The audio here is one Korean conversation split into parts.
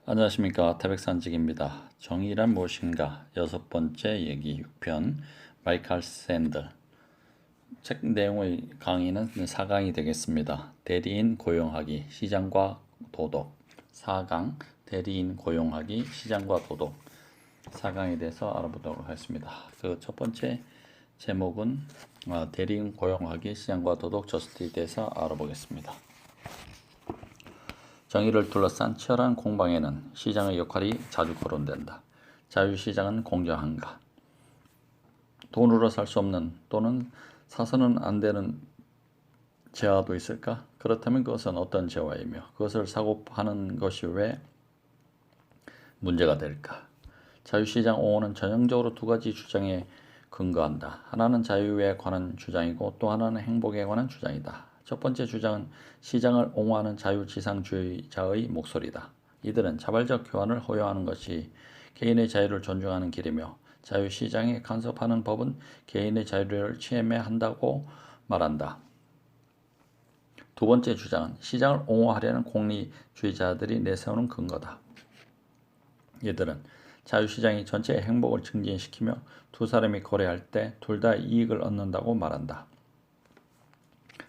안녕하십니까. 태백산직입니다. 정의란 무엇인가 여섯 번째 얘기 6편 마이클 샌들. 책 내용의 강의는 4강이 되겠습니다. 대리인 고용하기, 시장과 도덕. 4강 대리인 고용하기, 시장과 도덕. 4강에 대해서 알아보도록 하겠습니다. 그 첫 번째 제목은 대리인 고용하기, 시장과 도덕 저스티에 대해서 알아보겠습니다. 정의를 둘러싼 치열한 공방에는 시장의 역할이 자주 거론된다. 자유시장은 공정한가? 돈으로 살 수 없는 또는 사서는 안 되는 재화도 있을까? 그렇다면 그것은 어떤 재화이며 그것을 사고 파는 것이 왜 문제가 될까? 자유시장 옹호는 전형적으로 두 가지 주장에 근거한다. 하나는 자유에 관한 주장이고 또 하나는 행복에 관한 주장이다. 첫 번째 주장은 시장을 옹호하는 자유지상주의자의 목소리다. 이들은 자발적 교환을 허용하는 것이 개인의 자유를 존중하는 길이며 자유시장에 간섭하는 법은 개인의 자유를 침해한다고 말한다. 두 번째 주장은 시장을 옹호하려는 공리주의자들이 내세우는 근거다. 이들은 자유시장이 전체의 행복을 증진시키며 두 사람이 거래할 때 둘 다 이익을 얻는다고 말한다.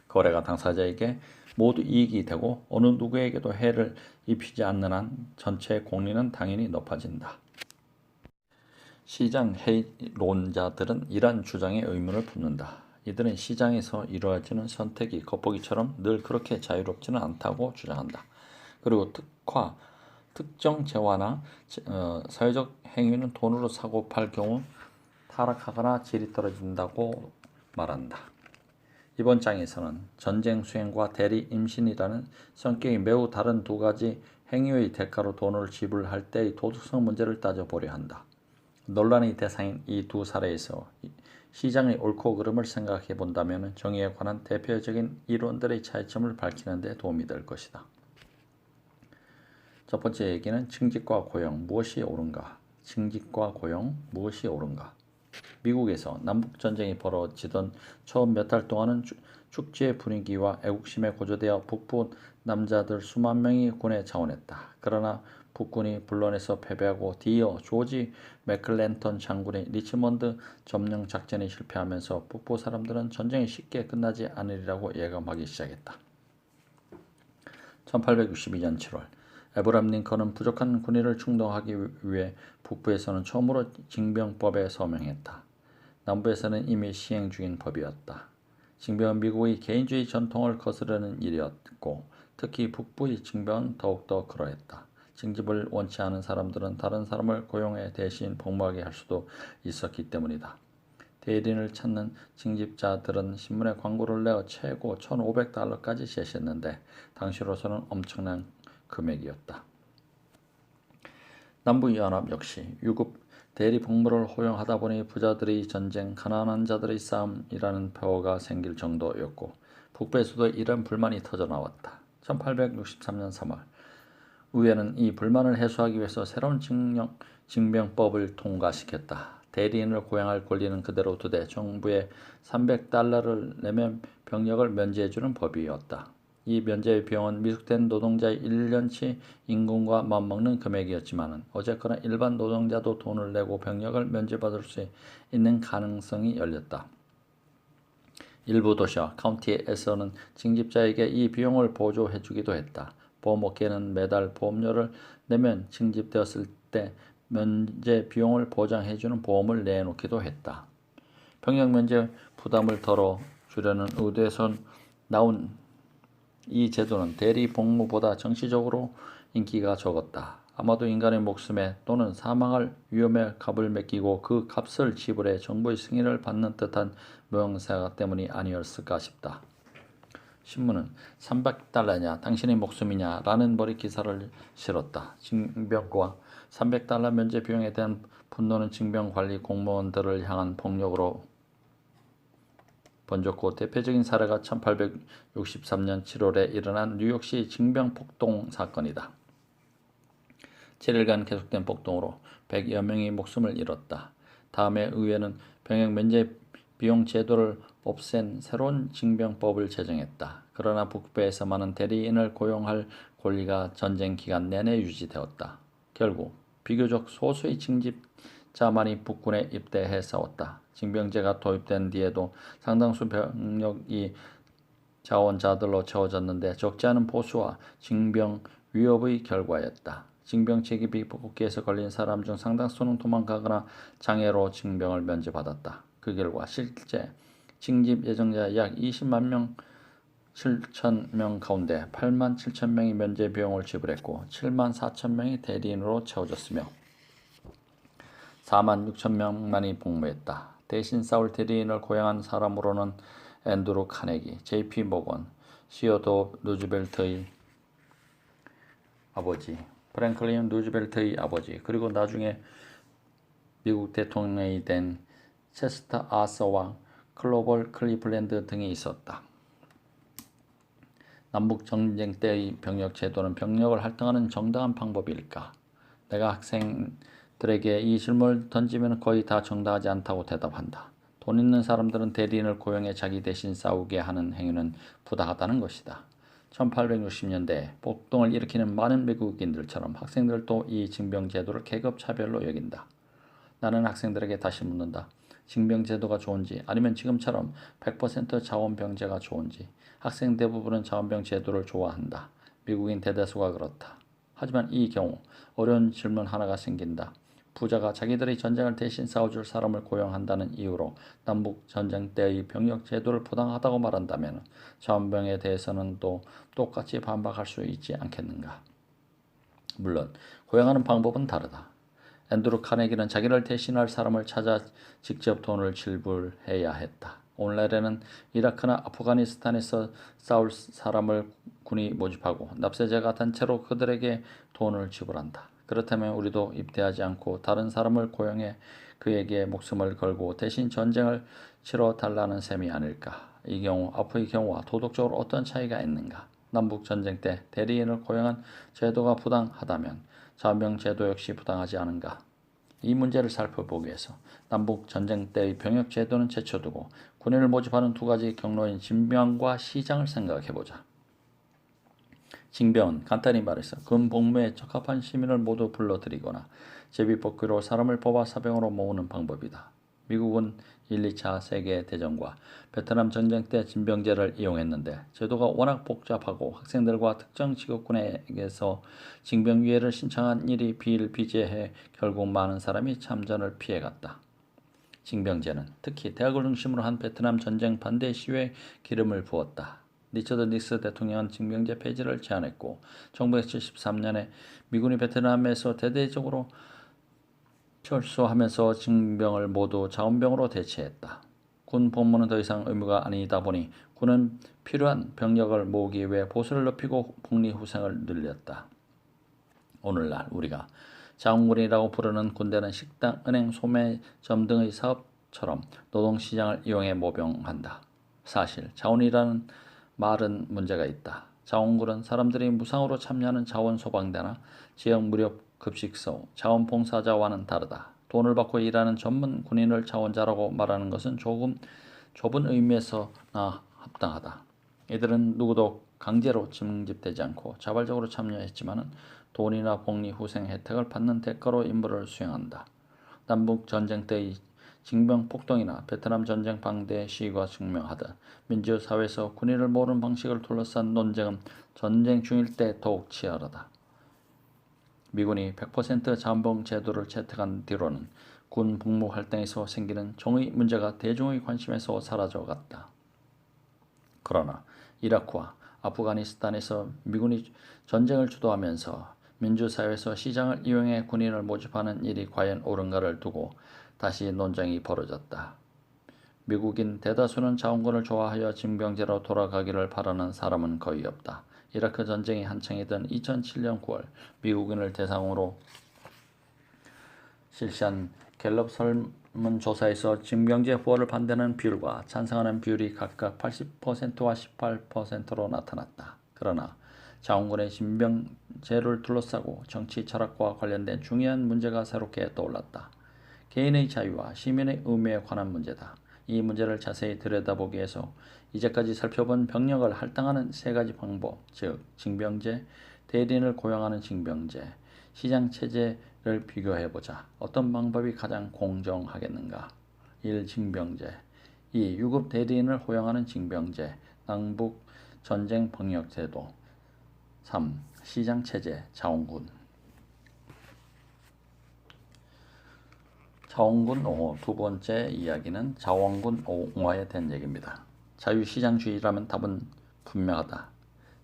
거래가 당사자에게 모두 이익이 되고 어느 누구에게도 해를 입히지 않는 한 전체의 공리는 당연히 높아진다. 시장 해이론자들은 이러한 주장에 의문을 품는다. 이들은 시장에서 이루어지는 선택이 겉보기처럼 늘 그렇게 자유롭지는 않다고 주장한다. 그리고 특정 재화나 사회적 행위는 돈으로 사고 팔 경우 타락하거나 질이 떨어진다고 말한다. 이번 장에서는 전쟁 수행과 대리 임신이라는 성격이 매우 다른 두 가지 행위의 대가로 돈을 지불할 때의 도덕성 문제를 따져보려 한다. 논란의 대상인 이 두 사례에서 시장의 옳고 그름을 생각해 본다면 정의에 관한 대표적인 이론들의 차이점을 밝히는 데 도움이 될 것이다. 첫 번째 얘기는 칭직과 고용, 무엇이 옳은가? 칭직과 고용, 무엇이 옳은가? 미국에서 남북전쟁이 벌어지던 처음 몇 달 동안은 축제의 분위기와 애국심에 고조되어 북부 남자들 수만 명이 군에 자원했다. 그러나 북군이 불런에서 패배하고 뒤이어 조지 맥클렌턴 장군의 리치먼드 점령 작전이 실패하면서 북부 사람들은 전쟁이 쉽게 끝나지 않으리라고 예감하기 시작했다. 1862년 7월 에브람 링컨은 부족한 군의를 충당하기 위해 북부에서는 처음으로 징병법에 서명했다. 남부에서는 이미 시행 중인 법이었다. 징병은 미국의 개인주의 전통을 거스르는 일이었고 특히 북부의 징병은 더욱더 그러했다. 징집을 원치 않은 사람들은 다른 사람을 고용해 대신 복무하게 할 수도 있었기 때문이다. 대리인을 찾는 징집자들은 신문에 광고를 내어 최고 1,500달러까지 제시했는데 당시로서는 엄청난 금액이었다. 남부연합 역시 유급 대리 복무를 허용하다 보니 부자들의 전쟁, 가난한 자들의 싸움이라는 표어가 생길 정도였고 북부에서도 이런 불만이 터져나왔다. 1863년 3월 의회는 이 불만을 해소하기 위해서 새로운 징병법을 통과시켰다. 대리인을 고용할 권리는 그대로 두되 정부에 300달러를 내면 병력을 면제해주는 법이었다. 이 면제의 비용은 미숙된 노동자의 1년치 임금과 맞먹는 금액이었지만 어쨌거나 일반 노동자도 돈을 내고 병력을 면제받을 수 있는 가능성이 열렸다. 일부 도시와 카운티에서는 징집자에게 이 비용을 보조해주기도 했다. 보험업계는 매달 보험료를 내면 징집되었을 때 면제 비용을 보장해주는 보험을 내놓기도 했다. 병력 면제 부담을 덜어주려는 의도에서 나온 이 제도는 대리 복무보다 정치적으로 인기가 적었다. 아마도 인간의 목숨에 또는 사망할 위험에 값을 맡기고 그 값을 지불해 정부의 승인을 받는 듯한 모양새 때문이 아니었을까 싶다. 신문은 300달러냐 당신의 목숨이냐 라는 머리 기사를 실었다. 징병과 300달러 면제 비용에 대한 분노는 징병관리 공무원들을 향한 폭력으로 번졌고 대표적인 사례가 1863년 7월에 일어난 뉴욕시 징병폭동 사건이다. 7일간 계속된 폭동으로 100여 명이 목숨을 잃었다. 다음에 의회는 병역 면제 비용 제도를 없앤 새로운 징병법을 제정했다. 그러나 북부에서 많은 대리인을 고용할 권리가 전쟁 기간 내내 유지되었다. 결국 비교적 소수의 징집자만이 북군에 입대해 싸웠다. 징병제가 도입된 뒤에도 상당수 병력이 자원자들로 채워졌는데 적지 않은 보수와 징병 위협의 결과였다. 징병 체계비 복귀에서 걸린 사람 중 상당수는 도망가거나 장애로 징병을 면제받았다. 그 결과 실제 징집 예정자 약 20만 명 7천 명 가운데 8만 7천 명이 면제 비용을 지불했고 7만 4천 명이 대리인으로 채워졌으며 4만 6천 명만이 복무했다. 대신 싸울 대리인을 고용한 사람으로는 앤드루 카네기, J.P. 모건, 시어도 루즈벨트의 아버지, 프랭클린 루즈벨트의 아버지, 그리고 나중에 미국 대통령이 된 체스터 아서와 클로벌 클리블랜드 등이 있었다. 남북 전쟁 때의 병역 제도는 병력을 할당하는 정당한 방법일까? 내가 학생들에게 이 질문을 던지면 거의 다 정당하지 않다고 대답한다. 돈 있는 사람들은 대리인을 고용해 자기 대신 싸우게 하는 행위는 부당하다는 것이다. 1860년대에 폭동을 일으키는 많은 외국인들처럼 학생들도 이 징병제도를 계급차별로 여긴다. 나는 학생들에게 다시 묻는다. 징병제도가 좋은지 아니면 지금처럼 100% 자원병제가 좋은지. 학생 대부분은 자원병제도를 좋아한다. 미국인 대다수가 그렇다. 하지만 이 경우 어려운 질문 하나가 생긴다. 부자가 자기들의 전쟁을 대신 싸워줄 사람을 고용한다는 이유로 남북 전쟁 때의 병역 제도를 부당하다고 말한다면 자원병에 대해서는 또 똑같이 반박할 수 있지 않겠는가. 물론 고용하는 방법은 다르다. 앤드루 카네기는 자기를 대신할 사람을 찾아 직접 돈을 지불해야 했다. 오늘날에는 이라크나 아프가니스탄에서 싸울 사람을 군이 모집하고 납세자가 단체로 그들에게 돈을 지불한다. 그렇다면 우리도 입대하지 않고 다른 사람을 고용해 그에게 목숨을 걸고 대신 전쟁을 치러 달라는 셈이 아닐까. 이 경우 앞의 경우와 도덕적으로 어떤 차이가 있는가. 남북 전쟁 때 대리인을 고용한 제도가 부당하다면 자원병 제도 역시 부당하지 않은가. 이 문제를 살펴보기 위해서 남북 전쟁 때의 병역 제도는 제쳐두고 군인을 모집하는 두 가지 경로인 징병과 시장을 생각해보자. 징병은 간단히 말해서 군 복무에 적합한 시민을 모두 불러들이거나 제비뽑기로 사람을 뽑아 사병으로 모으는 방법이다. 미국은 1, 2차 세계대전과 베트남 전쟁 때 징병제를 이용했는데 제도가 워낙 복잡하고 학생들과 특정 직업군에게서 징병위회를 신청한 일이 비일비재해 결국 많은 사람이 참전을 피해갔다. 징병제는 특히 대학을 중심으로 한 베트남 전쟁 반대 시위에 기름을 부었다. 리처드 닉슨 대통령은 징병제 폐지를 제안했고 1973년에 미군이 베트남에서 대대적으로 철수하면서 징병을 모두 자원병으로 대체했다. 군 복무는 더 이상 의무가 아니다 보니 군은 필요한 병력을 모으기 위해 보수를 높이고 복리후생을 늘렸다. 오늘날 우리가 자원군이라고 부르는 군대는 식당, 은행, 소매점 등의 사업처럼 노동시장을 이용해 모병한다. 사실 자원이라는 말은 문제가 있다. 자원군은 사람들이 무상으로 참여하는 자원소방대나 지역 무료 급식소, 자원봉사자와는 다르다. 돈을 받고 일하는 전문 군인을 자원자라고 말하는 것은 조금 좁은 의미에서나 합당하다. 이들은 누구도 강제로 징집되지 않고 자발적으로 참여했지만 돈이나 복리 후생 혜택을 받는 대가로 임무를 수행한다. 남북 전쟁 때의 징병 폭동이나 베트남 전쟁 방대 시위가 증명하듯 민주사회에서 군인을 모으는 방식을 둘러싼 논쟁은 전쟁 중일 때 더욱 치열하다. 미군이 100% 자원봉 제도를 채택한 뒤로는 군 복무 활동에서 생기는 정의 문제가 대중의 관심에서 사라져갔다. 그러나 이라크와 아프가니스탄에서 미군이 전쟁을 주도하면서 민주사회에서 시장을 이용해 군인을 모집하는 일이 과연 옳은가를 두고 다시 논쟁이 벌어졌다. 미국인 대다수는 자원군을 좋아하여 징병제로 돌아가기를 바라는 사람은 거의 없다. 이라크 전쟁이 한창이던 2007년 9월 미국인을 대상으로 실시한 갤럽 설문조사에서 징병제 후보를 반대하는 비율과 찬성하는 비율이 각각 80%와 18%로 나타났다. 그러나 자원군의 징병제를 둘러싸고 정치 철학과 관련된 중요한 문제가 새롭게 떠올랐다. 개인의 자유와 시민의 의무에 관한 문제다. 이 문제를 자세히 들여다보기 위해서 이제까지 살펴본 병력을 할당하는 세 가지 방법, 즉 징병제, 대리인을 고용하는 징병제, 시장체제를 비교해보자. 어떤 방법이 가장 공정하겠는가? 1. 징병제 2. 유급 대리인을 고용하는 징병제, 남북 전쟁 병력제도 3. 시장체제, 자원군. 자원군 옹호. 두 번째 이야기는 자원군 옹호에 대한 얘기입니다. 자유시장주의라면 답은 분명하다.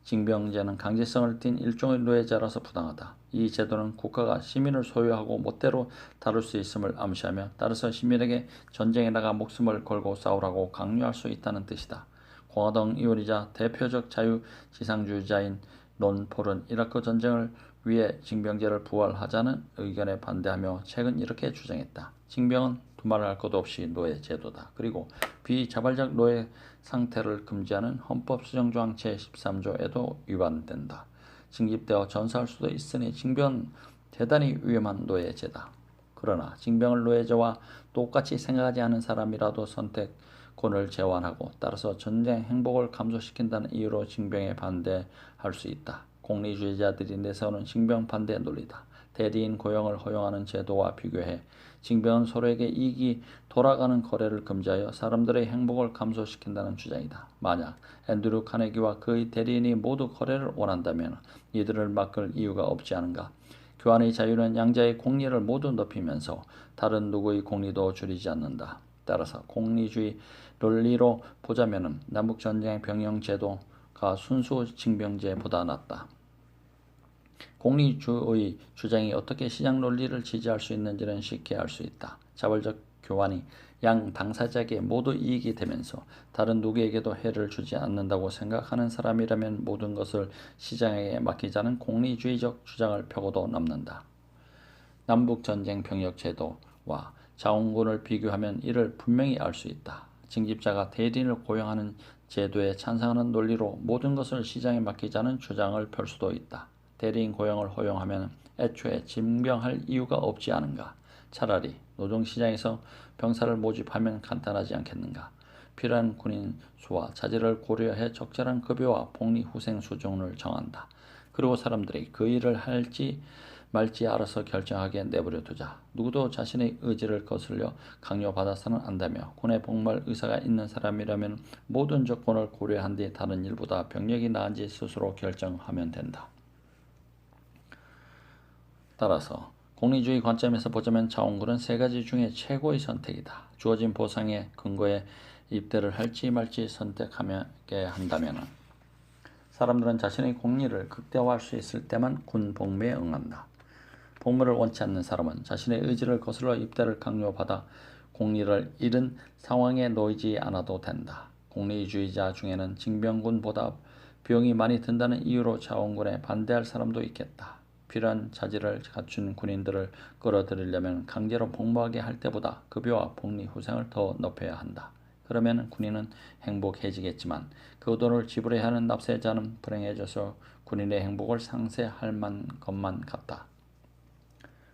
징병제는 강제성을 띤 일종의 노예제라서 부당하다. 이 제도는 국가가 시민을 소유하고 멋대로 다룰 수 있음을 암시하며 따라서 시민에게 전쟁에 나가 목숨을 걸고 싸우라고 강요할 수 있다는 뜻이다. 공화당 의원이자 대표적 자유지상주의자인 론 폴은 이라크 전쟁을 위해 징병제를 부활하자는 의견에 반대하며 최근 이렇게 주장했다. 징병은 두말할 할 것도 없이 노예 제도다. 그리고 비자발적 노예 상태를 금지하는 헌법 수정조항 제13조에도 위반된다. 징집되어 전사할 수도 있으니 징병은 대단히 위험한 노예제다. 그러나 징병을 노예제와 똑같이 생각하지 않은 사람이라도 선택권을 제한하고 따라서 전쟁 행복을 감소시킨다는 이유로 징병에 반대할 수 있다. 공리주의자들이 내세우는 징병 반대 논리다. 대리인 고용을 허용하는 제도와 비교해 징병은 서로에게 이익이 돌아가는 거래를 금지하여 사람들의 행복을 감소시킨다는 주장이다. 만약 앤드류 카네기와 그의 대리인이 모두 거래를 원한다면 이들을 막을 이유가 없지 않은가? 교환의 자유는 양자의 공리를 모두 높이면서 다른 누구의 공리도 줄이지 않는다. 따라서 공리주의 논리로 보자면 남북전쟁 병영 제도가 순수 징병제보다 낫다. 공리주의 주장이 어떻게 시장 논리를 지지할 수 있는지는 쉽게 알 수 있다. 자발적 교환이 양 당사자에게 모두 이익이 되면서 다른 누구에게도 해를 주지 않는다고 생각하는 사람이라면 모든 것을 시장에게 맡기자는 공리주의적 주장을 펴고도 남는다. 남북전쟁 병력 제도와 자원군을 비교하면 이를 분명히 알 수 있다. 징집자가 대리인을 고용하는 제도에 찬성하는 논리로 모든 것을 시장에 맡기자는 주장을 펼 수도 있다. 대리인 고용을 허용하면 애초에 징병할 이유가 없지 않은가? 차라리 노동시장에서 병사를 모집하면 간단하지 않겠는가? 필요한 군인 수와 자질을 고려해 적절한 급여와 복리 후생 수준을 정한다. 그리고 사람들이 그 일을 할지 말지 알아서 결정하게 내버려 두자. 누구도 자신의 의지를 거슬려 강요받아서는 안다며 군에 복무할 의사가 있는 사람이라면 모든 조건을 고려한 뒤 다른 일보다 병력이 나은지 스스로 결정하면 된다. 따라서 공리주의 관점에서 보자면 자원군은 세 가지 중에 최고의 선택이다. 주어진 보상에 근거해 입대를 할지 말지 선택하게 한다면 사람들은 자신의 공리를 극대화할 수 있을 때만 군 복무에 응한다. 복무를 원치 않는 사람은 자신의 의지를 거슬러 입대를 강요받아 공리를 잃은 상황에 놓이지 않아도 된다. 공리주의자 중에는 징병군보다 비용이 많이 든다는 이유로 자원군에 반대할 사람도 있겠다. 필요한 자질을 갖춘 군인들을 끌어들이려면 강제로 복무하게 할 때보다 급여와 복리 후생을 더 높여야 한다. 그러면 군인은 행복해지겠지만 그 돈을 지불해야 하는 납세자는 불행해져서 군인의 행복을 상쇄할 것만 같다.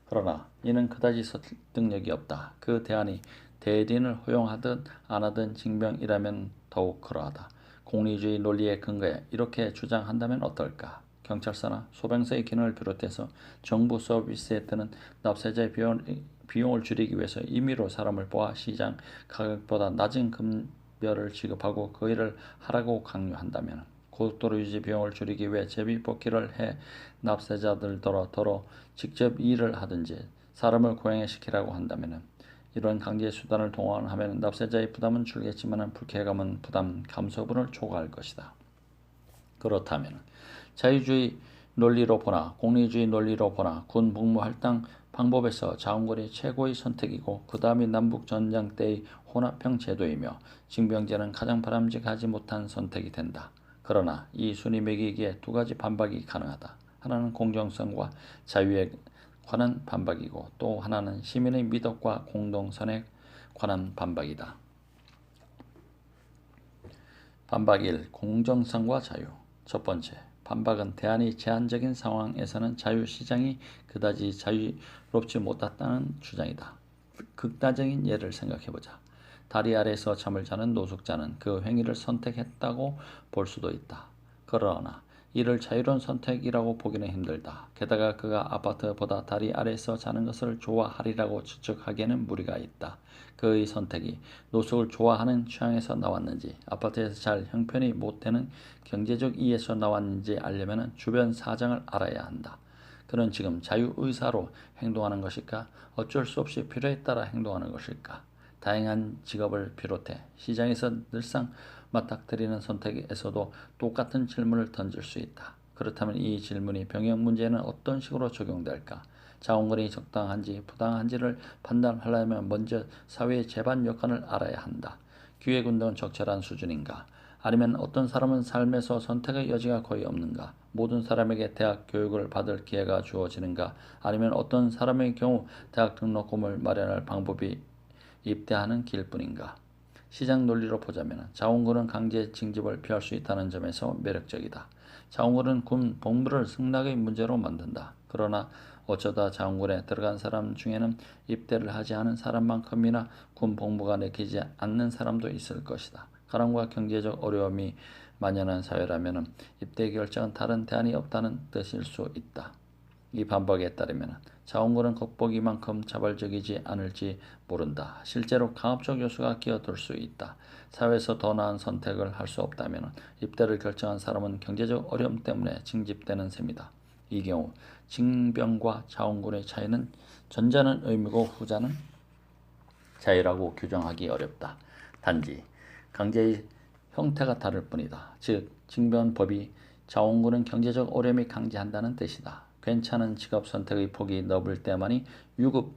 그러나 이는 그다지 설득력이 없다. 그 대안이 대리인을 허용하든 안 하든 징병이라면 더욱 그러하다. 공리주의 논리에 근거해 이렇게 주장한다면 어떨까? 경찰서나 소방서의 기능을 비롯해서 정부 서비스에 드는 납세자의 비용을 줄이기 위해서 임의로 사람을 뽑아 시장 가격보다 낮은 급여를 지급하고 그 일을 하라고 강요한다면 고속도로 유지 비용을 줄이기 위해 제비 뽑기를 해 납세자들더러 직접 일을 하든지 사람을 고용시키라고 한다면 이런 강제 수단을 동원하면 납세자의 부담은 줄겠지만 불쾌감은 부담 감소분을 초과할 것이다. 그렇다면 자유주의 논리로 보나 공리주의 논리로 보나 군 복무 할당 방법에서 자원군이 최고의 선택이고 그 다음이 남북전쟁 때의 혼합형 제도이며 징병제는 가장 바람직하지 못한 선택이 된다. 그러나 이 순위 매기기에 두 가지 반박이 가능하다. 하나는 공정성과 자유에 관한 반박이고 또 하나는 시민의 미덕과 공동선에 관한 반박이다. 반박 1. 공정성과 자유. 첫 번째, 반박은 대안이 제한적인 상황에서는 자유시장이 그다지 자유롭지 못했다는 주장이다. 극단적인 예를 생각해보자. 다리 아래에서 잠을 자는 노숙자는 그 행위를 선택했다고 볼 수도 있다. 그러나 이를 자유로운 선택이라고 보기는 힘들다. 게다가 그가 아파트보다 다리 아래에서 자는 것을 좋아하리라고 추측하기에는 무리가 있다. 그의 선택이 노숙을 좋아하는 취향에서 나왔는지, 아파트에서 잘 형편이 못 되는 경제적 이유에서 나왔는지 알려면 주변 사정을 알아야 한다. 그는 지금 자유의사로 행동하는 것일까? 어쩔 수 없이 필요에 따라 행동하는 것일까? 다양한 직업을 비롯해 시장에서 늘상 맞닥뜨리는 선택에서도 똑같은 질문을 던질 수 있다. 그렇다면 이 질문이 병역 문제에는 어떤 식으로 적용될까? 자원군이 적당한지 부당한지를 판단하려면 먼저 사회의 제반 여건을 알아야 한다. 기회군동은 적절한 수준인가? 아니면 어떤 사람은 삶에서 선택의 여지가 거의 없는가? 모든 사람에게 대학 교육을 받을 기회가 주어지는가? 아니면 어떤 사람의 경우 대학 등록금을 마련할 방법이 입대하는 길뿐인가? 시장 논리로 보자면 자원군은 강제 징집을 피할 수 있다는 점에서 매력적이다. 자원군은 군 복무를 승낙의 문제로 만든다. 그러나 어쩌다 자원군에 들어간 사람 중에는 입대를 하지 않은 사람만큼이나 군 복무가 내키지 않는 사람도 있을 것이다. 가난과 경제적 어려움이 만연한 사회라면 입대 결정은 다른 대안이 없다는 뜻일 수 있다. 이 반박에 따르면 자원군은 겉보기만큼 자발적이지 않을지 모른다. 실제로 강압적 요소가 끼어들 수 있다. 사회에서 더 나은 선택을 할 수 없다면 입대를 결정한 사람은 경제적 어려움 때문에 징집되는 셈이다. 이 경우 징병과 자원군의 차이는 전자는 의무고 후자는 자유라고 규정하기 어렵다. 단지 강제의 형태가 다를 뿐이다. 즉 징병법이 자원군은 경제적 어려움이 강제한다는 뜻이다. 괜찮은 직업 선택의 폭이 넓을 때만이 유급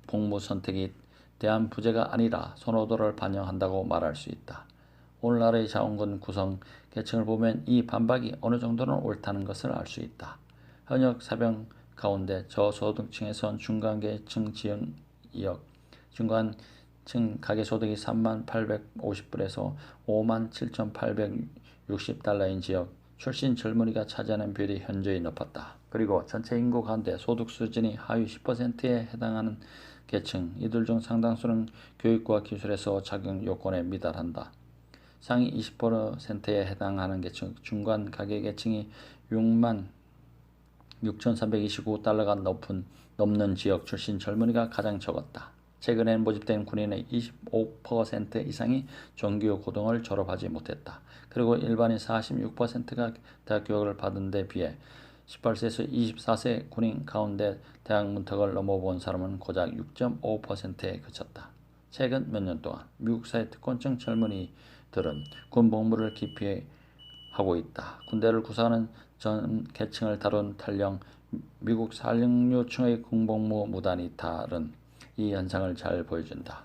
복무 선택이 대한 부재가 아니라 선호도를 반영한다고 말할 수 있다. 오늘날의 자원군 구성 계층을 보면 이 반박이 어느 정도는 옳다는 것을 알 수 있다. 현역 사병 가운데 저소득층에선 중간계층 지역 중간층 가계소득이 3850불에서 57,860달러인 지역 출신 젊은이가 차지하는 비율이 현저히 높았다. 그리고 전체 인구 가운데 소득 수준이 하위 10%에 해당하는 계층, 이들 중 상당수는 교육과 기술에서 자격 요건에 미달한다. 상위 20%에 해당하는 계층, 중간 가계계층이 6만 6,329달러가 넘는 지역 출신 젊은이가 가장 적었다. 최근엔 모집된 군인의 25% 이상이 정규 고등을 졸업하지 못했다. 그리고 일반인 46%가 대학 교육을 받은 데 비해 18세에서 24세 군인 가운데 대학 문턱을 넘어본 사람은 고작 6.5%에 그쳤다. 최근 몇 년 동안 미국 사회 특권층 젊은이들은 군 복무를 기피하고 있다. 군대를 구성하는 전 계층을 다룬 탈령 미국 사령류층의 군복무 무단이 탈은 이 현상을 잘 보여준다.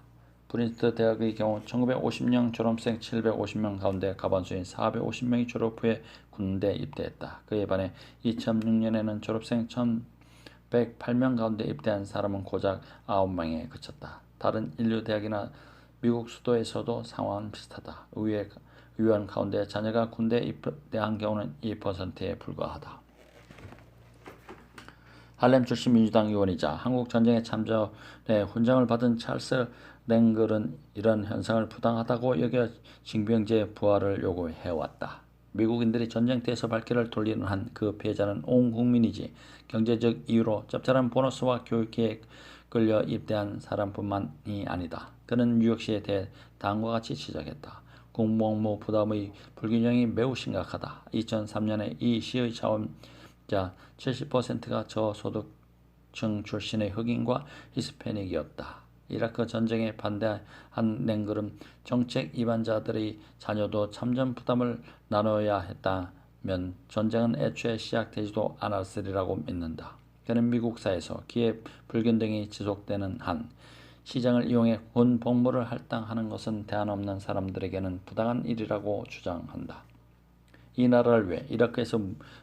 프린스턴 대학의 경우 1950년 졸업생 750명 가운데 가반수인 450명이 졸업 후에 군대 입대했다. 그에 반해 2006년에는 졸업생 1108명 가운데 입대한 사람은 고작 9명에 그쳤다. 다른 인류 대학이나 미국 수도에서도 상황은 비슷하다. 의원 가운데 자녀가 군대에 입대한 경우는 2%에 불과하다. 할렘 출신 민주당 의원이자 한국전쟁에 참전해 훈장을 받은 찰스 랭글은 이런 현상을 부당하다고 여겨 징병제 부활을 요구해왔다. 미국인들이 전쟁터에서 발길을 돌리는 한 그 피해자는 온 국민이지 경제적 이유로 짭짤한 보너스와 교육계에 끌려 입대한 사람뿐만이 아니다. 그는 뉴욕시에 대해 다음과 같이 지적했다. 군복무 부담의 불균형이 매우 심각하다. 2003년에 이 시의 자원자 70%가 저소득층 출신의 흑인과 히스패닉이었다. 이라크 전쟁에 반대한 랭글은 정책 위반자들의 자녀도 참전 부담을 나눠야 했다면 전쟁은 애초에 시작되지도 않았으리라고 믿는다. 그는 미국 사회에서 기회 불균등이 지속되는 한 시장을 이용해 군 복무를 할당하는 것은 대안 없는 사람들에게는 부당한 일이라고 주장한다. 이 나라를 위해 이라크에서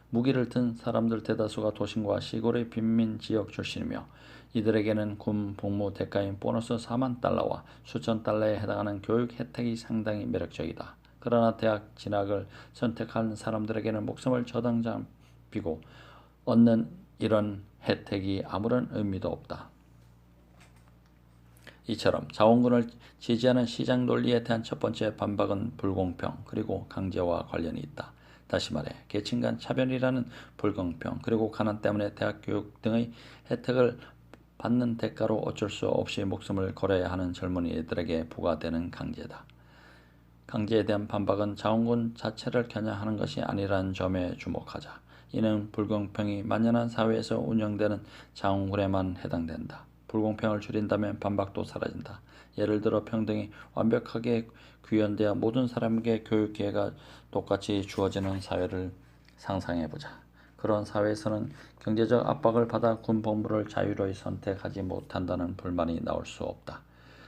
무기를 든 사람들 대다수가 도심과 시골의 빈민 지역 출신이며 이들에게는 군 복무 대가인 보너스 4만 달러와 수천 달러에 해당하는 교육 혜택이 상당히 매력적이다. 그러나 대학 진학을 선택한 사람들에게는 목숨을 저당잡히고 얻는 이런 혜택이 아무런 의미도 없다. 이처럼 자원군을 지지하는 시장 논리에 대한 첫 번째 반박은 불공평 그리고 강제와 관련이 있다. 다시 말해 계층 간 차별이라는 불공평 그리고 가난 때문에 대학 교육 등의 혜택을 받는 대가로 어쩔 수 없이 목숨을 걸어야 하는 젊은이들에게 부과되는 강제다. 강제에 대한 반박은 자원군 자체를 겨냥하는 것이 아니라는 점에 주목하자. 이는 불공평이 만연한 사회에서 운영되는 자원군에만 해당된다. 불공평을 줄인다면 반박도 사라진다. 예를 들어 평등이 완벽하게 구현되어 모든 사람에게 교육 기회가 똑같이 주어지는 사회를 상상해보자. 그런 사회에서는 경제적 압박을 받아 군 복무를 자유로이 선택하지 못한다는 불만이 나올 수 없다.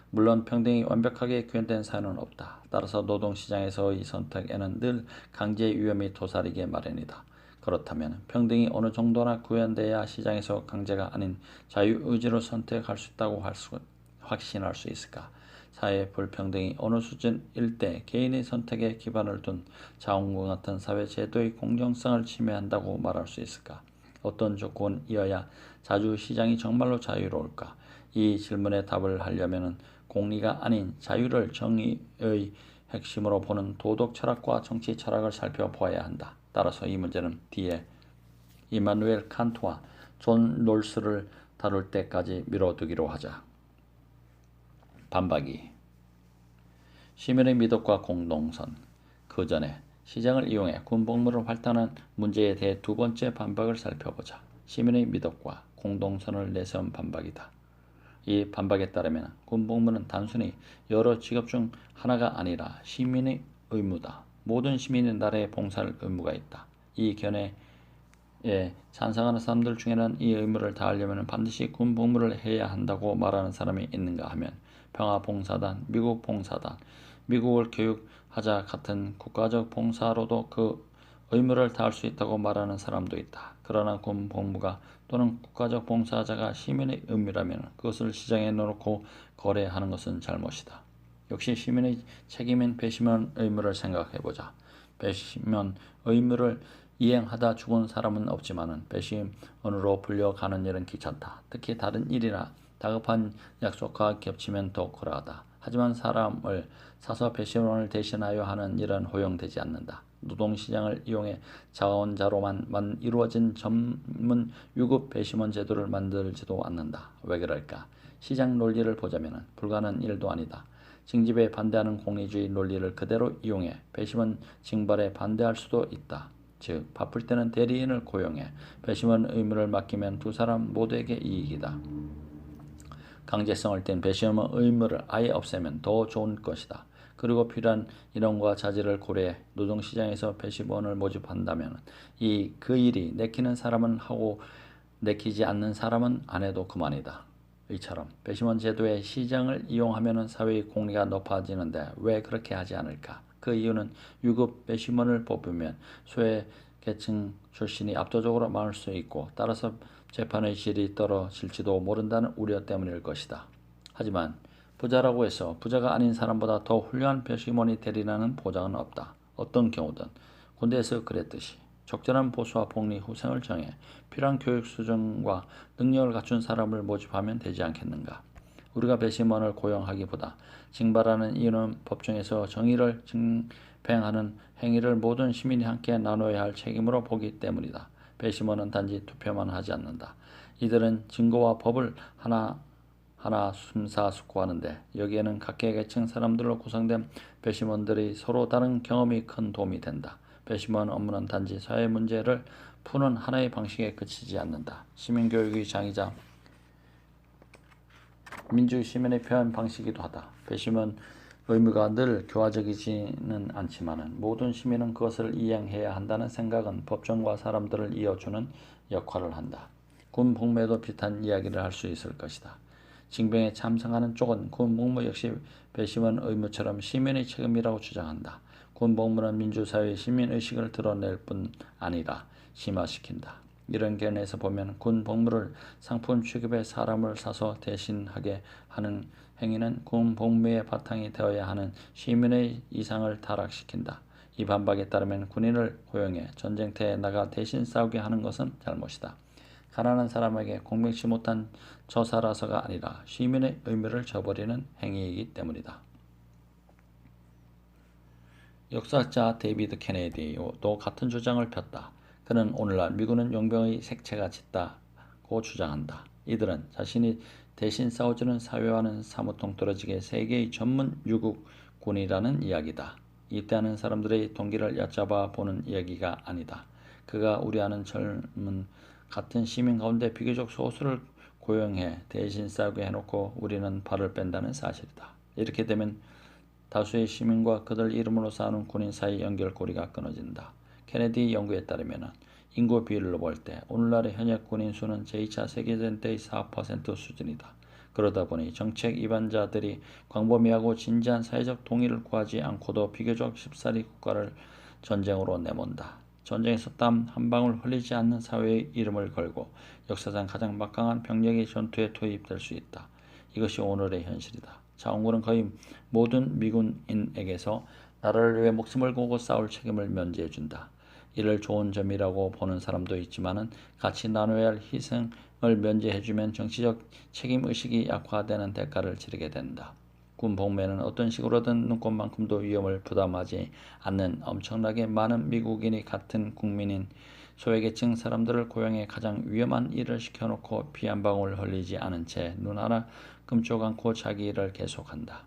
물론 평등이 완벽하게 구현된 사회는 없다. 따라서 노동시장에서의 선택에는 늘 강제의 위험이 도사리게 마련이다. 그렇다면 평등이 어느 정도나 구현돼야 시장에서 강제가 아닌 자유의지로 선택할 수 있다고 확신할 수 있을까? 사회 불평등이 어느 수준일 때 개인의 선택에 기반을 둔 자원군 같은 사회 제도의 공정성을 침해한다고 말할 수 있을까? 어떤 조건이어야 자주 시장이 정말로 자유로울까? 이 질문에 답을 하려면 공리가 아닌 자유를 정의의 핵심으로 보는 도덕 철학과 정치 철학을 살펴보아야 한다. 따라서 이 문제는 뒤에 이마누엘 칸트와 존 롤스를 다룰 때까지 미뤄두기로 하자. 반박이 시민의 미덕과 공동선. 그 전에 시장을 이용해 군복무를 활동하는 문제에 대해 두 번째 반박을 살펴보자. 시민의 미덕과 공동선을 내세운 반박이다. 이 반박에 따르면 군복무는 단순히 여러 직업 중 하나가 아니라 시민의 의무다. 모든 시민이 나라에 봉사할 의무가 있다. 이 견해에 찬성하는 사람들 중에는 이 의무를 다하려면 반드시 군복무를 해야 한다고 말하는 사람이 있는가 하면 평화봉사단, 미국봉사단, 미국을 교육하자 같은 국가적 봉사로도 그 의무를 다할 수 있다고 말하는 사람도 있다. 그러나 군복무가 또는 국가적 봉사자가 시민의 의무라면 그것을 시장에 넣어놓고 거래하는 것은 잘못이다. 역시 시민의 책임인 배심원 의무를 생각해보자. 배심원 의무를 이행하다 죽은 사람은 없지만 배심원으로 불려가는 일은 귀찮다. 특히 다른 일이나 다급한 약속과 겹치면 더욱 고라하다. 하지만 사람을 사서 배심원을 대신하여 하는 일은 허용되지 않는다. 노동시장을 이용해 자원자로만 이루어진 전문 유급 배심원 제도를 만들지도 않는다. 왜 그럴까? 시장 논리를 보자면 불가능한 일도 아니다. 징집에 반대하는 공리주의 논리를 그대로 이용해 배심원 징발에 반대할 수도 있다. 즉 바쁠 때는 대리인을 고용해 배심원 의무를 맡기면 두 사람 모두에게 이익이다. 강제성을 띤 배심원 의무를 아예 없애면 더 좋은 것이다. 그리고 필요한 인원과 자질을 고려해 노동시장에서 배심원을 모집한다면 그 일이 내키는 사람은 하고 내키지 않는 사람은 안 해도 그만이다. 이처럼 배심원 제도의 시장을 이용하면 사회의 공리가 높아지는데 왜 그렇게 하지 않을까? 그 이유는 유급 배심원을 뽑으면 소외계층 출신이 압도적으로 많을 수 있고 따라서 재판의 질이 떨어질지도 모른다는 우려 때문일 것이다. 하지만 부자라고 해서 부자가 아닌 사람보다 더 훌륭한 배심원이 되리라는 보장은 없다. 어떤 경우든 군대에서 그랬듯이 적절한 보수와 복리 후생을 정해 필요한 교육 수준과 능력을 갖춘 사람을 모집하면 되지 않겠는가. 우리가 배심원을 고용하기보다 징발하는 이유는 법정에서 정의를 집행하는 행위를 모든 시민이 함께 나눠야 할 책임으로 보기 때문이다. 배심원은 단지 투표만 하지 않는다. 이들은 증거와 법을 하나하나 심사숙고하는데 여기에는 각계 계층 사람들로 구성된 배심원들이 서로 다른 경험이 큰 도움이 된다. 배심원 업무는 단지 사회 문제를 푸는 하나의 방식에 그치지 않는다. 시민교육의 장이자 민주시민의 표현 방식이기도 하다. 배심원 의무가 늘 교화적이지는 않지만 모든 시민은 그것을 이행해야 한다는 생각은 법정과 사람들을 이어주는 역할을 한다. 군 복무에도 비슷한 이야기를 할 수 있을 것이다. 징병에 참석하는 쪽은 군 복무 역시 배심원 의무처럼 시민의 책임이라고 주장한다. 군 복무는 민주사회의 시민의식을 드러낼 뿐 아니라 심화시킨다. 이런 견해에서 보면 군 복무를 상품 취급해 사람을 사서 대신하게 하는 행위는 군 복무의 바탕이 되어야 하는 시민의 이상을 타락시킨다. 이 반박에 따르면 군인을 고용해 전쟁터에 나가 대신 싸우게 하는 것은 잘못이다. 가난한 사람에게 공평치 못한 저사라서가 아니라 시민의 의무를 저버리는 행위이기 때문이다. 역사학자 데이비드 케네디도 같은 주장을 폈다. 그는 오늘날 미군은 용병의 색채가 짙다고 주장한다. 이들은 자신이 대신 싸워주는 사회와는 사뭇 동떨어지게 세계의 전문 유국군이라는 이야기다. 이때하는 사람들의 동기를 얕잡아 보는 이야기가 아니다. 그가 우려하는 젊은 같은 시민 가운데 비교적 소수를 고용해 대신 싸우게 해놓고 우리는 발을 뺀다는 사실이다. 이렇게 되면 다수의 시민과 그들 이름으로 싸우는 군인 사이 연결고리가 끊어진다. 케네디 연구에 따르면 인구 비율로 볼 때 오늘날의 현역 군인 수는 제2차 세계대전 때의 4% 수준이다. 그러다 보니 정책 위반자들이 광범위하고 진지한 사회적 동의를 구하지 않고도 비교적 쉽사리 국가를 전쟁으로 내몬다. 전쟁에서 땀 한 방울 흘리지 않는 사회의 이름을 걸고 역사상 가장 막강한 병력이 전투에 투입될 수 있다. 이것이 오늘의 현실이다. 자원군은 거의 모든 미군인에게서 나라를 위해 목숨을 걸고 싸울 책임을 면제해준다. 이를 좋은 점이라고 보는 사람도 있지만은 같이 나눠야 할 희생을 면제해주면 정치적 책임의식이 약화되는 대가를 치르게 된다. 군 복무에는 어떤 식으로든 눈꽃만큼도 위험을 부담하지 않는 엄청나게 많은 미국인이 같은 국민인 소외계층 사람들을 고용해 가장 위험한 일을 시켜놓고 피 한 방울 흘리지 않은 채 눈 하나 끔찍 않고 자기 일을 계속한다.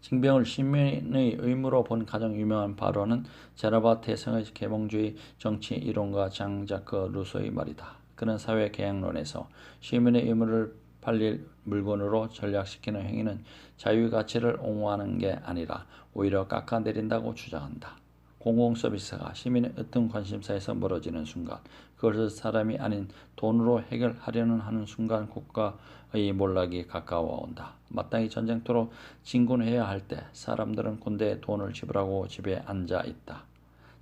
징병을 시민의 의무로 본 가장 유명한 발언은 제라바 태생의 계몽주의 정치 이론가 장자크 루소의 말이다. 그는 사회 계약론에서 시민의 의무를 팔릴 물건으로 전락시키는 행위는 자유의 가치를 옹호하는 게 아니라 오히려 깎아내린다고 주장한다. 공공서비스가 시민의 어떤 관심사에서 멀어지는 순간, 그것을 사람이 아닌 돈으로 해결하려는 하는 순간 국가의 몰락이 가까워 온다. 마땅히 전쟁터로 진군해야 할 때 사람들은 군대에 돈을 지불하고 집에 앉아 있다.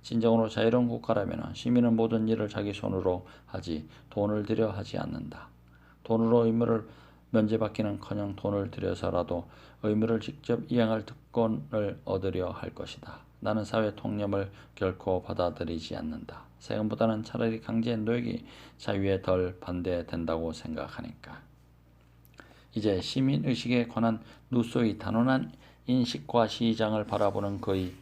진정으로 자유로운 국가라면 시민은 모든 일을 자기 손으로 하지 돈을 들여 하지 않는다. 돈으로 의무를 면제받기는커녕 돈을 들여서라도 의무를 직접 이행할 특권을 얻으려 할 것이다. 나는 사회 통념을 결코 받아들이지 않는다. 세금보다는 차라리 강제 노역이 자유에 덜 반대된다고 생각하니까. 이제 시민의식에 관한 루소의 단언한 인식과 시장을 바라보는 그의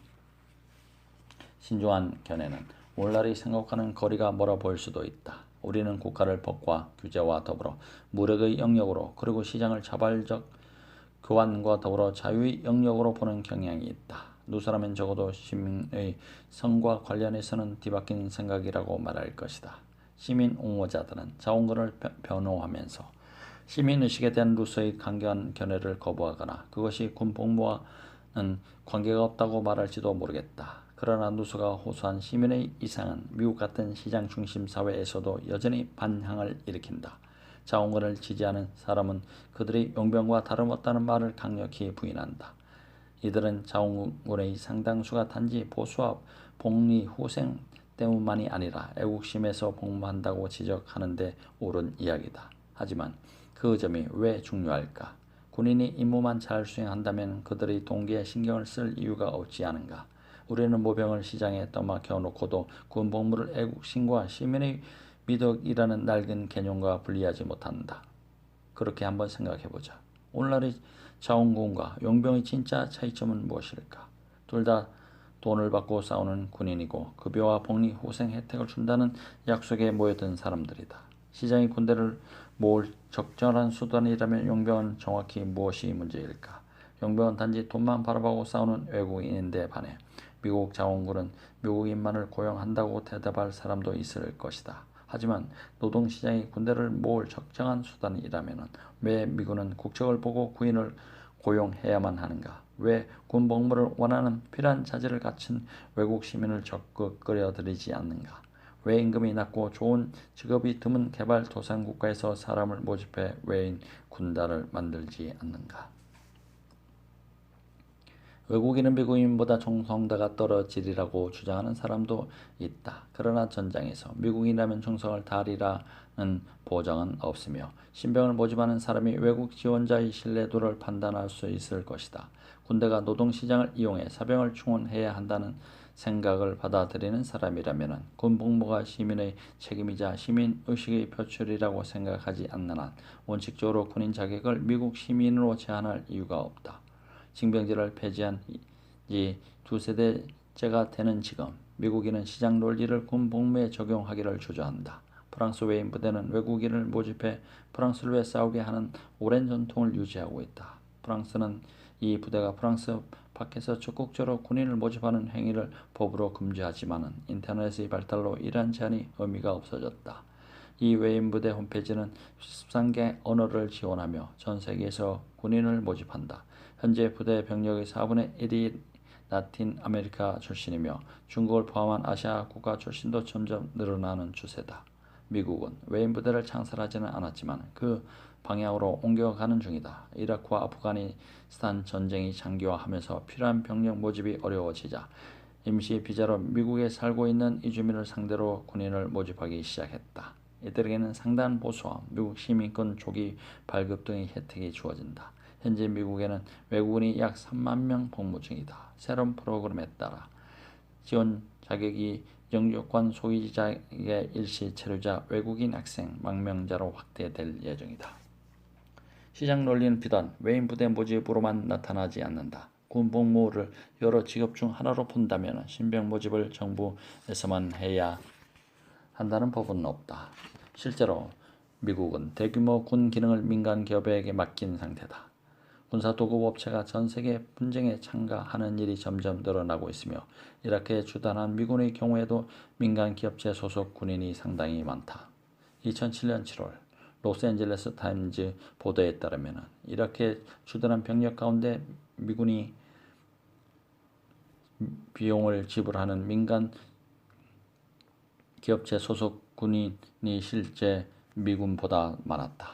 신중한 견해는 오늘날의 생각과는 거리가 멀어 보일 수도 있다. 우리는 국가를 법과 규제와 더불어 무력의 영역으로, 그리고 시장을 자발적 교환과 더불어 자유의 영역으로 보는 경향이 있다. 누사람은 적어도 시민의 성과 관련해서는 뒤바뀐 생각이라고 말할 것이다. 시민 옹호자들은 자원군을 변호하면서 시민의식에 대한 루소의 강경한 견해를 거부하거나 그것이 군 복무와는 관계가 없다고 말할지도 모르겠다. 그러나 누수가 호소한 시민의 이상은 미국 같은 시장 중심 사회에서도 여전히 반향을 일으킨다. 자원군을 지지하는 사람은 그들이 용병과 다름없다는 말을 강력히 부인한다. 이들은 자원군의 상당수가 단지 보수와 복리 후생 때문만이 아니라 애국심에서 복무한다고 지적하는데 옳은 이야기다. 하지만 그 점이 왜 중요할까? 군인이 임무만 잘 수행한다면 그들의 동기에 신경을 쓸 이유가 없지 않은가? 우리는 모병을 시장에 떠맡겨 놓고도 군 복무를 애국심과 시민의 미덕이라는 낡은 개념과 분리하지 못한다. 그렇게 한번 생각해보자. 오늘날의 자원군과 용병의 진짜 차이점은 무엇일까? 둘 다 돈을 받고 싸우는 군인이고 급여와 복리 후생 혜택을 준다는 약속에 모여든 사람들이다. 시장이 군대를 모을 적절한 수단이라면 용병은 정확히 무엇이 문제일까? 용병은 단지 돈만 바라보고 싸우는 외국인인데 반해 미국 자원군은 미국인만을 고용한다고 대답할 사람도 있을 것이다. 하지만 노동시장이 군대를 모을 적정한 수단이라면 왜 미군은 국적을 보고 군인을 고용해야만 하는가? 왜 군 복무를 원하는 필요한 자질을 갖춘 외국 시민을 적극 끌어들이지 않는가? 왜 임금이 낮고 좋은 직업이 드문 개발도상국가에서 사람을 모집해 외인 군단을 만들지 않는가? 외국인은 미국인보다 정성도가 떨어지리라고 주장하는 사람도 있다. 그러나 전장에서 미국인이라면 정성을 다하리라는 보장은 없으며 신병을 모집하는 사람이 외국 지원자의 신뢰도를 판단할 수 있을 것이다. 군대가 노동시장을 이용해 사병을 충원해야 한다는 생각을 받아들이는 사람이라면 군 복무가 시민의 책임이자 시민의식의 표출이라고 생각하지 않는 한 원칙적으로 군인 자격을 미국 시민으로 제한할 이유가 없다. 징병제를 폐지한 지 두세대째가 되는 지금 미국인은 시장 논리를 군 복무에 적용하기를 주저한다. 프랑스 외인 부대는 외국인을 모집해 프랑스를 위해 싸우게 하는 오랜 전통을 유지하고 있다. 프랑스는 이 부대가 프랑스 밖에서 적극적으로 군인을 모집하는 행위를 법으로 금지하지만은 인터넷의 발달로 이러한 제한이 의미가 없어졌다. 이 외인 부대 홈페이지는 13개 언어를 지원하며 전 세계에서 군인을 모집한다. 현재 부대 병력의 4분의 1이 라틴 아메리카 출신이며 중국을 포함한 아시아 국가 출신도 점점 늘어나는 추세다. 미국은 외인 부대를 창설하지는 않았지만 그 방향으로 옮겨가는 중이다. 이라크와 아프가니스탄 전쟁이 장기화하면서 필요한 병력 모집이 어려워지자 임시 비자로 미국에 살고 있는 이주민을 상대로 군인을 모집하기 시작했다. 이들에게는 상당한 보수와 미국 시민권 조기 발급 등의 혜택이 주어진다. 현재 미국에는 외국인이 약 3만 명 복무 중이다. 새로운 프로그램에 따라 지원 자격이 영주권 소유자의 일시 체류자 외국인 학생 망명자로 확대될 예정이다. 시장 논리는 비단 외인 부대 모집으로만 나타나지 않는다. 군 복무를 여러 직업 중 하나로 본다면 신병 모집을 정부에서만 해야 한다는 법은 없다. 실제로 미국은 대규모 군 기능을 민간 기업에게 맡긴 상태다. 군사 도급 업체가 전 세계 분쟁에 참가하는 일이 점점 늘어나고 있으며 이라크에 주둔한 미군의 경우에도 민간 기업체 소속 군인이 상당히 많다. 2007년 7월 로스앤젤레스 타임즈 보도에 따르면 이라크에 주둔한 병력 가운데 미군이 비용을 지불하는 민간 기업체 소속 군인이 실제 미군보다 많았다.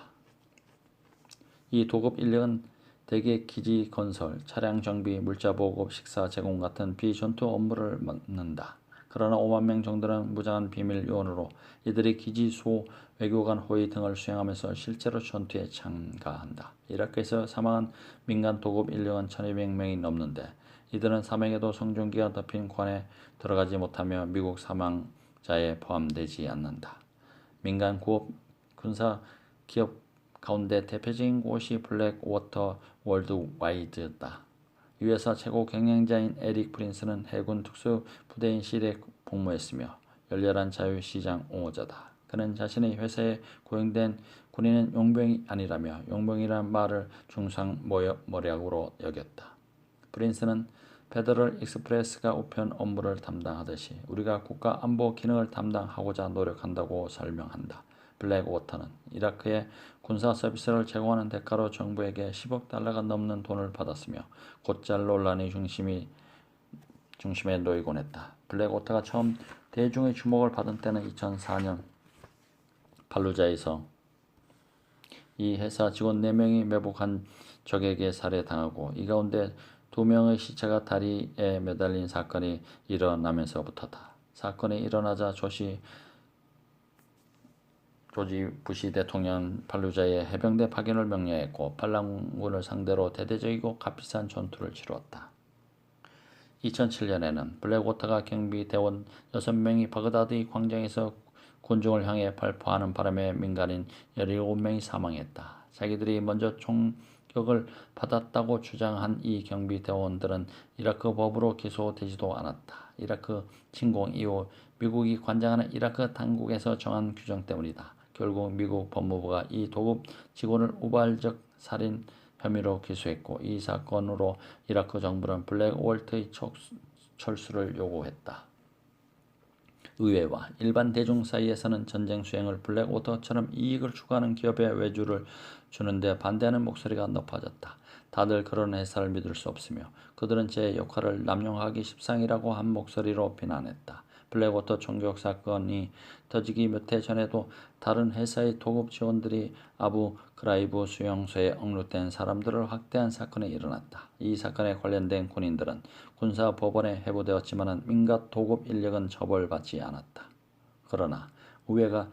이 도급 인력은 대개 기지 건설, 차량 정비, 물자 보급, 식사 제공 같은 비전투 업무를 맡는다. 그러나 5만 명 정도는 무장한 비밀 요원으로 이들이 기지 소, 외교관 호위 등을 수행하면서 실제로 전투에 참가한다. 이라크에서 사망한 민간 도급 인력은 1200명이 넘는데 이들은 사망에도 성종기가 덮인 관에 들어가지 못하며 미국 사망자에 포함되지 않는다. 민간 군사 기업 가운데 대표적인 곳이 블랙워터 월드와이드다. 이 회사 최고 경영자인 에릭 프린스는 해군 특수부대인 실에 복무했으며 열렬한 자유시장 옹호자다. 그는 자신의 회사에 고용된 군인은 용병이 아니라며 용병이란 말을 중상모략으로 여겼다. 프린스는 페더럴 익스프레스가 우편 업무를 담당하듯이 우리가 국가 안보 기능을 담당하고자 노력한다고 설명한다. 블랙워터는 이라크에 군사 서비스를 제공하는 대가로 정부에게 10억 달러가 넘는 돈을 받았으며 곧잘 논란의 중심에 놓이곤 했다. 블랙워터가 처음 대중의 주목을 받은 때는 2004년 팔루자에서 이 회사 직원 4명이 매복한 적에게 살해당하고 이 가운데 2명의 시체가 다리에 매달린 사건이 일어나면서부터다. 사건이 일어나자 조지 부시 대통령은 팔루자에 해병대 파견을 명령했고 반란군을 상대로 대대적이고 값비싼 전투를 치루었다. 2007년에는 블랙워터가 경비대원 6명이 바그다드의 광장에서 군중을 향해 발포하는 바람에 민간인 17명이 사망했다. 자기들이 먼저 총격을 받았다고 주장한 이 경비대원들은 이라크 법으로 기소되지도 않았다. 이라크 침공 이후 미국이 관장하는 이라크 당국에서 정한 규정 때문이다. 결국 미국 법무부가 이 도급 직원을 우발적 살인 혐의로 기소했고 이 사건으로 이라크 정부는 블랙워터의 철수를 요구했다. 의회와 일반 대중 사이에서는 전쟁 수행을 블랙워터처럼 이익을 추구하는 기업에 외주를 주는데 반대하는 목소리가 높아졌다. 다들 그런 회사를 믿을 수 없으며 그들은 제 역할을 남용하기 십상이라고 한 목소리로 비난했다. 블랙워터 총격 사건이 터지기 몇 해 전에도 다른 회사의 도급 직원들이 아부 그라이브 수용소에 억류된 사람들을 학대한 사건이 일어났다. 이 사건에 관련된 군인들은 군사법원에 회부되었지만 민간 도급 인력은 처벌받지 않았다. 그러나 의회가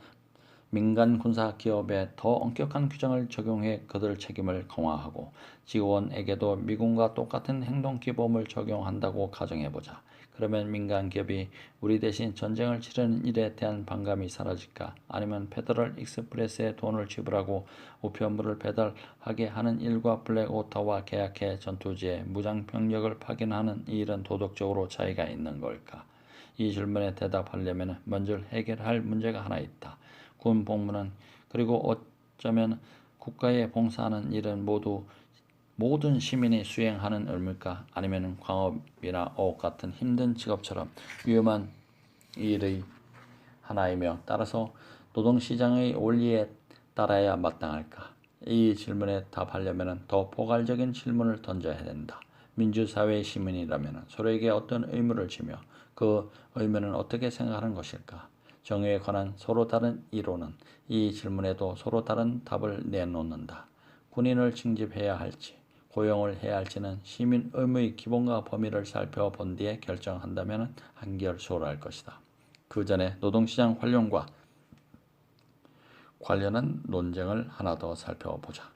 민간 군사 기업에 더 엄격한 규정을 적용해 그들 책임을 강화하고 직원에게도 미군과 똑같은 행동기범을 적용한다고 가정해보자. 그러면 민간 기업이 우리 대신 전쟁을 치르는 일에 대한 반감이 사라질까? 아니면 페더럴 익스프레스에 돈을 지불하고 우편물을 배달하게 하는 일과 블랙워터와 계약해 전투지에 무장 병력을 파견하는 이 일은 도덕적으로 차이가 있는 걸까? 이 질문에 대답하려면 먼저 해결할 문제가 하나 있다. 군 복무는 그리고 어쩌면 국가에 봉사하는 일은 모든 시민이 수행하는 의무일까? 아니면 광업이나 어업 같은 힘든 직업처럼 위험한 일의 하나이며 따라서 노동시장의 원리에 따라야 마땅할까? 이 질문에 답하려면 더 포괄적인 질문을 던져야 된다. 민주사회의 시민이라면 서로에게 어떤 의무를 지며 그 의무는 어떻게 생각하는 것일까? 정의에 관한 서로 다른 이론은 이 질문에도 서로 다른 답을 내놓는다. 군인을 징집해야 할지 고용을 해야 할지는 시민 의무의 기본과 범위를 살펴본 뒤에 결정한다면 한결 수월할 것이다. 그 전에 노동시장 활용과 관련한 논쟁을 하나 더 살펴보자.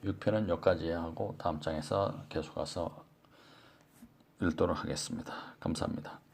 6편은 여기까지 하고 다음 장에서 계속해서 읽도록 하겠습니다. 감사합니다.